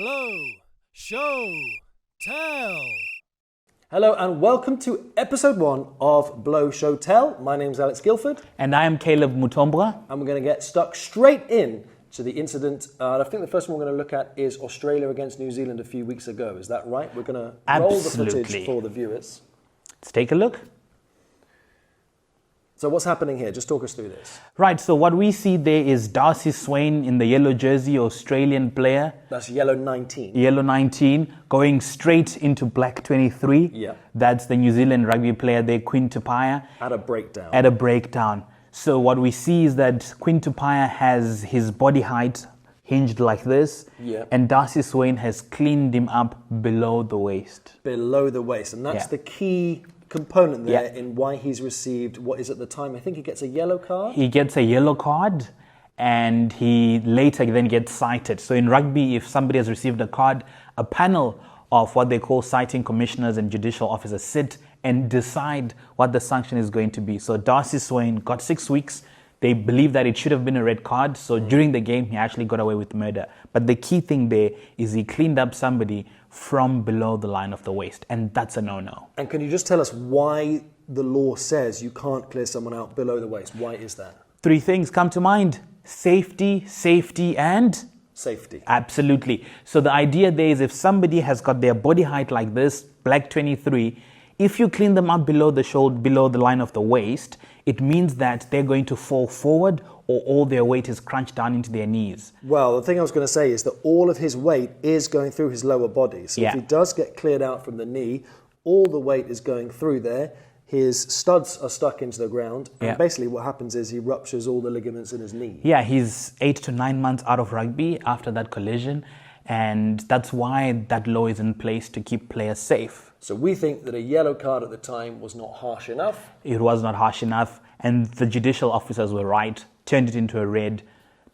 blow, show, tell. Hello and welcome to episode 1 of Blow, Show, Tell. My name's Alex Guilford. And I am Caleb Mutombwa. And we're going to get stuck straight in to the incident. I think the first one we're going to look at is Australia against New Zealand a few weeks ago. Is that right? We're going to roll the footage for the viewers. Let's take a look. So what's happening here? Just talk us through this. Right, so what we see there is Darcy Swain in the yellow jersey, Australian player. That's yellow 19. Yellow 19, going straight into black 23. Yeah. That's the New Zealand rugby player there, Quinn Tupaia. At a breakdown. At a breakdown. So what we see is that Quinn Tupaia has his body height hinged like this. Yeah. And Darcy Swain has cleaned him up below the waist. Below the waist. And that's the key component there in why he's received what is at the time, I think he gets a yellow card? He gets a yellow card and he later then gets cited. So in rugby, if somebody has received a card, a panel of what they call citing commissioners and judicial officers sit and decide what the sanction is going to be. So Darcy Swain got 6 weeks. They believe that it should have been a red card. So during the game, he actually got away with murder. But the key thing there is he cleaned up somebody from below the line of the waist. And that's a no-no. And can you just tell us why the law says you can't clear someone out below the waist? Why is that? 3 things come to mind. Safety, safety, and... Safety. Absolutely. So the idea there is if somebody has got their body height like this, black 23, if you clean them up below the shoulder, below the line of the waist, it means that they're going to fall forward or all their weight is crunched down into their knees. Well, the thing I was going to say is that all of his weight is going through his lower body. So if he does get cleared out from the knee, all the weight is going through there. His studs are stuck into the ground. And basically what happens is he ruptures all the ligaments in his knee. Yeah, he's 8 to 9 months out of rugby after that collision. And that's why that law is in place to keep players safe. So we think that a yellow card at the time was not harsh enough. It was not harsh enough. And the judicial officers were right, turned it into a red.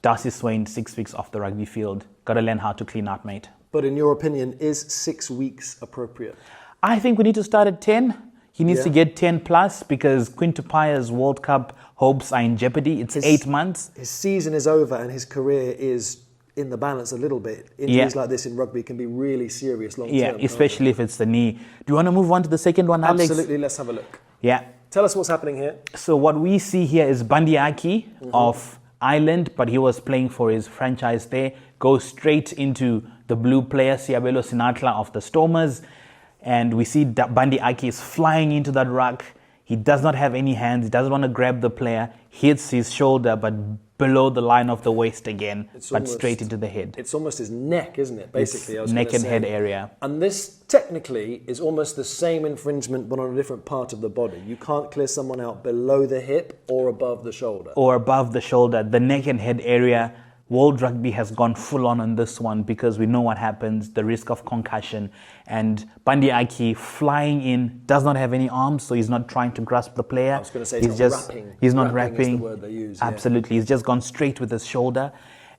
Darcy Swain, 6 weeks off the rugby field. Got to learn how to clean out, mate. But in your opinion, is 6 weeks appropriate? I think we need to start at 10. He needs to get 10 plus because Quinn Tupaia's World Cup hopes are in jeopardy. It's 8 months. His season is over and his career is in the balance a little bit. Injuries like this in rugby can be really serious long term. Yeah, especially if it's the knee. Do you want to move on to the second one, Alex? Absolutely, let's have a look. Yeah. Tell us what's happening here. So what we see here is Bandiaki of Ireland, but he was playing for his franchise there, goes straight into the blue player, Siabelo Sinatla of the Stormers. And we see that Bandiaki is flying into that ruck. He does not have any hands. He doesn't want to grab the player. Hits his shoulder, but below the line of the waist again, but straight into the head. It's almost his neck, isn't it? Basically, it's neck and head area. And this technically is almost the same infringement, but on a different part of the body. You can't clear someone out below the hip or above the shoulder. Or above the shoulder. The neck and head area, World Rugby has gone full on this one because we know what happens, the risk of concussion. And Bandiaki flying in, does not have any arms, so he's not trying to grasp the player. I was going to say he's not rapping. He's not rapping. rapping. Is the word they use. Absolutely. He's just gone straight with his shoulder.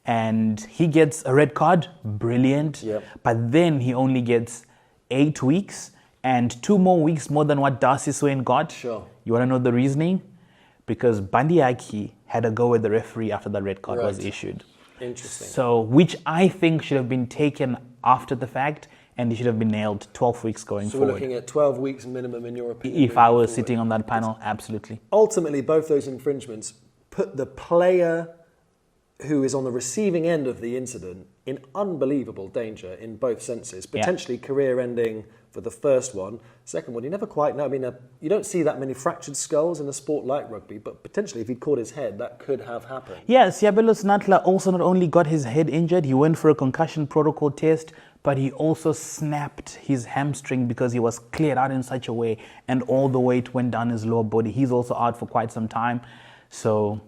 And he gets a red card. Brilliant. Yep. But then he only gets 8 weeks and 2 more weeks more than what Darcy Swain got. Sure. You want to know the reasoning? Because Bandiaki had a go with the referee after the red card was issued. Interesting. So, which I think should have been taken after the fact, and he should have been nailed 12 weeks going forward. So we're looking at 12 weeks minimum in your opinion? If I was sitting on that panel, absolutely. Ultimately, both those infringements put the player who is on the receiving end of the incident in unbelievable danger in both senses. Potentially career-ending for the first one. Second one, you never quite know. I mean, you don't see that many fractured skulls in a sport like rugby, but potentially if he'd caught his head, that could have happened. Yeah, Siabelo Sinatla also not only got his head injured, he went for a concussion protocol test, but he also snapped his hamstring because he was cleared out in such a way and all the weight went down his lower body. He's also out for quite some time. So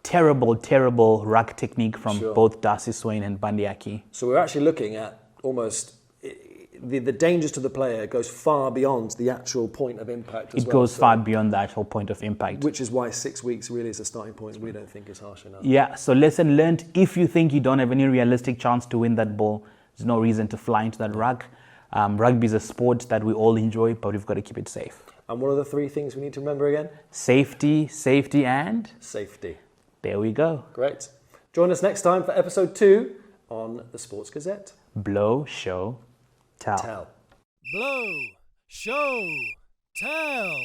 terrible, terrible ruck technique from both Darcy Swain and Bandiaki. So we're actually looking at almost the dangers to the player goes far beyond the actual point of impact as well. It goes far beyond the actual point of impact. Which is why 6 weeks really is a starting point we don't think is harsh enough. Yeah, so lesson learned, if you think you don't have any realistic chance to win that ball, there's no reason to fly into that ruck. Rugby is a sport that we all enjoy, but we've got to keep it safe. And what are the 3 things we need to remember again? Safety, safety, and... safety. There we go. Great. Join us next time for episode 2 on the Sports Gazette. Blow, show, tell. Tell. Blow, show, tell.